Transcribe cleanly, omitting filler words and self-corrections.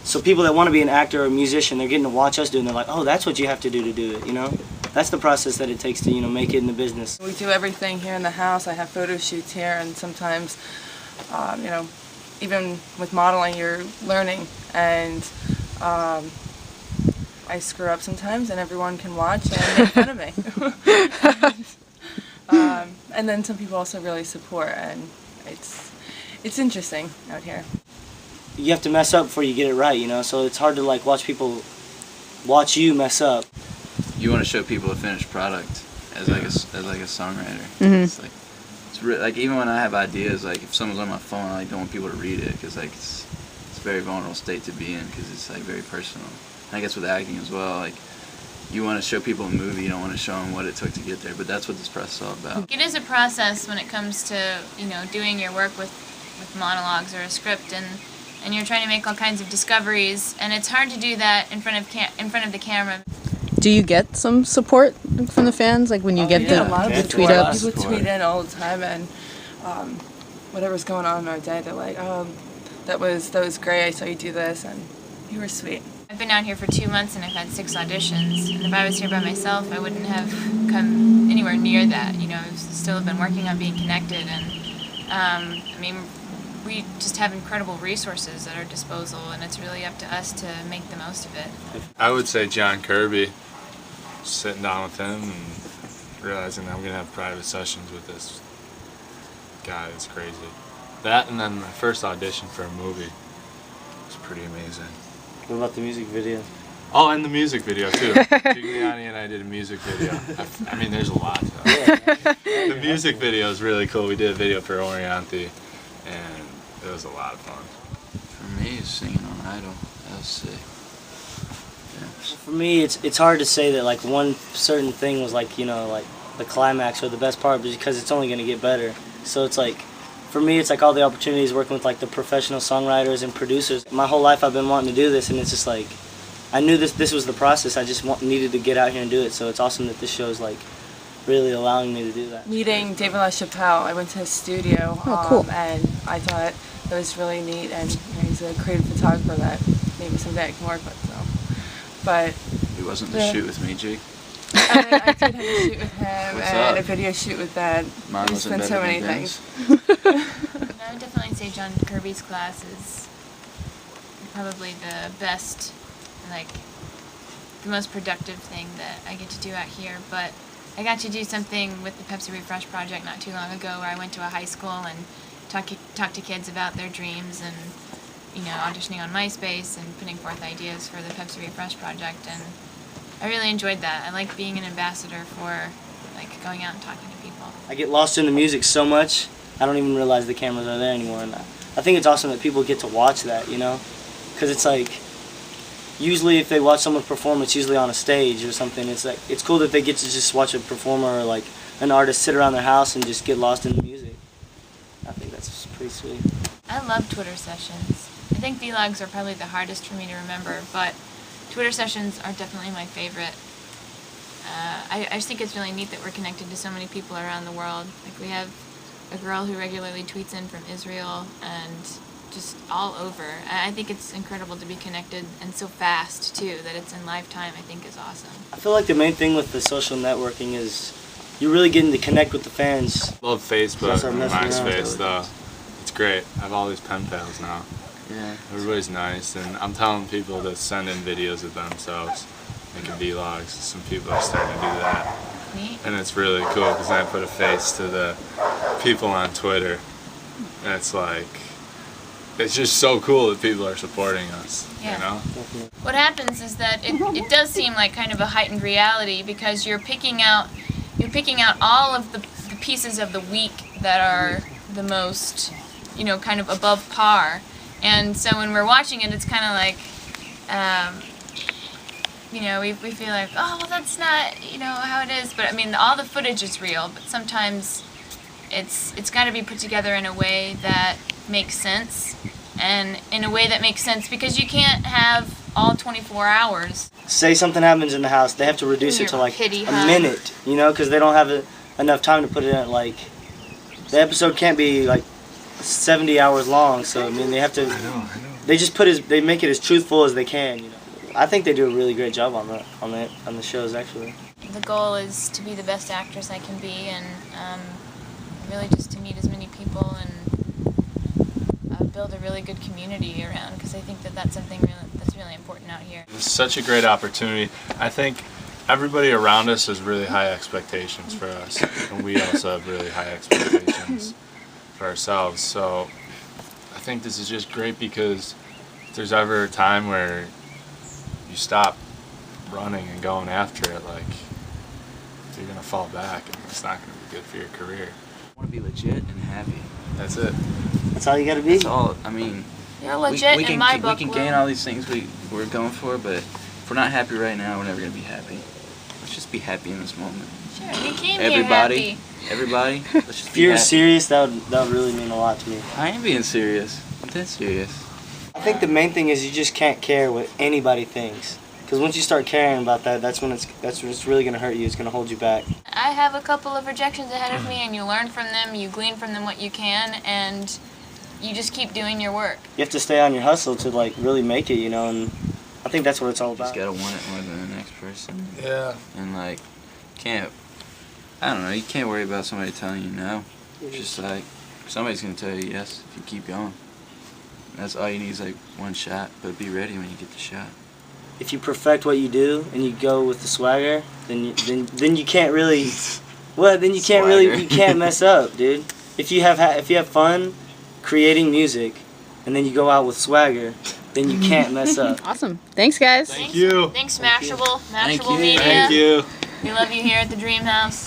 So people that want to be an actor or a musician, they're getting to watch us do it, and they're like, oh, that's what you have to do it, you know? That's the process that it takes to, you know, make it in the business. We do everything here in the house. I have photo shoots here, and sometimes, you know, even with modeling, you're learning, and I screw up sometimes, and everyone can watch and make fun of me. And then some people also really support, and it's interesting out here. You have to mess up before you get it right, you know, so it's hard to like watch people watch you mess up. You want to show people a finished product as like a songwriter. Mm-hmm. It's like like even when I have ideas, like if someone's on my phone, I like, don't want people to read it because like it's a very vulnerable state to be in because it's like very personal. And I guess with acting as well, like you want to show people a movie, you don't want to show them what it took to get there, but that's what this press is all about. It is a process when it comes to, you know, doing your work with monologues or a script, and you're trying to make all kinds of discoveries, and it's hard to do that in front of the camera. Do you get some support from the fans, like when you get a lot of the people tweet ups? People tweet in all the time, and whatever's going on in our day, they're like, "Oh, that was great. I saw you do this, and you were sweet." I've been out here for 2 months and I've had 6 auditions, and if I was here by myself, I wouldn't have come anywhere near that. You know, I still have been working on being connected, and I mean, we just have incredible resources at our disposal, and it's really up to us to make the most of it. I would say John Kirby. Sitting down with him and realizing that I'm going to have private sessions with this guy is crazy. That and then my first audition for a movie was pretty amazing. What about the music video? Oh, and the music video too. Giuliani and I did a music video. I mean, there's a lot. The music video is really cool. We did a video for Orianthi, and it was a lot of fun. For me, singing on Idol, that was sick. For me, it's hard to say that like one certain thing was like, you know, like the climax or the best part, because it's only going to get better. So it's like, for me, it's like all the opportunities working with like the professional songwriters and producers. My whole life I've been wanting to do this, and it's just like, I knew this was the process. I just needed to get out here and do it. So it's awesome that this show is like really allowing me to do that. Meeting David LaChapelle, I went to his studio, cool. and I thought that was really neat. And you know, he's a creative photographer that maybe someday I can work with. So. But it wasn't the shoot with me, Jake. I did have a shoot with him What's and up? a video shoot with Dad. Mine There's wasn't been so better many than things. I would definitely say John Kirby's class is probably the best, like, the most productive thing that I get to do out here. But I got to do something with the Pepsi Refresh project not too long ago where I went to a high school and talked to kids about their dreams and, you know, auditioning on MySpace and putting forth ideas for the Pepsi Refresh project, and I really enjoyed that. I like being an ambassador for, like, going out and talking to people. I get lost in the music so much, I don't even realize the cameras are there anymore. And I think it's awesome that people get to watch that, you know? Because it's like, usually if they watch someone perform, it's usually on a stage or something. It's like, it's cool that they get to just watch a performer or like an artist sit around their house and just get lost in the music. I think that's pretty sweet. I love Twitter sessions. I think vlogs are probably the hardest for me to remember, but Twitter sessions are definitely my favorite. I just think it's really neat that we're connected to so many people around the world. Like, we have a girl who regularly tweets in from Israel and just all over. I think it's incredible to be connected, and so fast too, that it's in live time, I think is awesome. I feel like the main thing with the social networking is you're really getting to connect with the fans. Love Facebook and messing around MySpace though. It's great. I have all these pen pals now. Yeah. Everybody's nice, and I'm telling people to send in videos of themselves, making vlogs. Some people are starting to do that. Neat. And it's really cool because I put a face to the people on Twitter, and it's like, it's just so cool that people are supporting us, Yeah. you know? What happens is that it does seem like kind of a heightened reality, because you're picking out all of the pieces of the week that are the most, you know, kind of above par. And so when we're watching it, it's kind of like, you know, we feel like, oh, well, that's not, you know, how it is. But I mean, all the footage is real, but sometimes it's got to be put together in a way that makes sense, and in a way that makes sense because you can't have all 24 hours. Say something happens in the house, they have to reduce it to like a minute, you know, because they don't have enough time to put it in. Like, the episode can't be like 70 hours long, so I mean they have to they just they make it as truthful as they can. You know, I think they do a really great job on the shows actually. The goal is to be the best actress I can be, and really just to meet as many people and build a really good community around, because I think that that's something that's really important out here. It's such a great opportunity. I think everybody around us has really high expectations for us, and we also have really high expectations for ourselves. So I think this is just great, because if there's ever a time where you stop running and going after it, like, you're going to fall back, and it's not going to be good for your career. I want to be legit and happy. That's it. That's all you got to be. That's all. I mean, You're legit we in my can, book. we can gain all these things we're going for, but if we're not happy right now, we're never going to be happy. Let's just be happy in this moment. Sure, we came Everybody, here happy. everybody, let's just If be you're happy. serious, that would really mean a lot to me. I am being serious. I'm dead serious. I think the main thing is you just can't care what anybody thinks. Because once you start caring about that, that's when it's really going to hurt you. It's going to hold you back. I have a couple of rejections ahead of me, and you learn from them, you glean from them what you can, and you just keep doing your work. You have to stay on your hustle to like really make it, you know, and I think that's what it's all You just about. gotta want it more than the next person. Yeah. And like, I don't know, you can't worry about somebody telling you no. It's just like, somebody's gonna tell you yes if you keep going. That's all you need is like one shot, but be ready when you get the shot. If you perfect what you do and you go with the swagger, then you can't really, then you can't really, you can't mess up, dude. If you have fun creating music, and then you go out with swagger, then you can't mess up. Awesome. Thanks, guys. Thank you. Thanks, Mashable. Thank Mashable you. Media. Thank you. We love you here at the Dream House.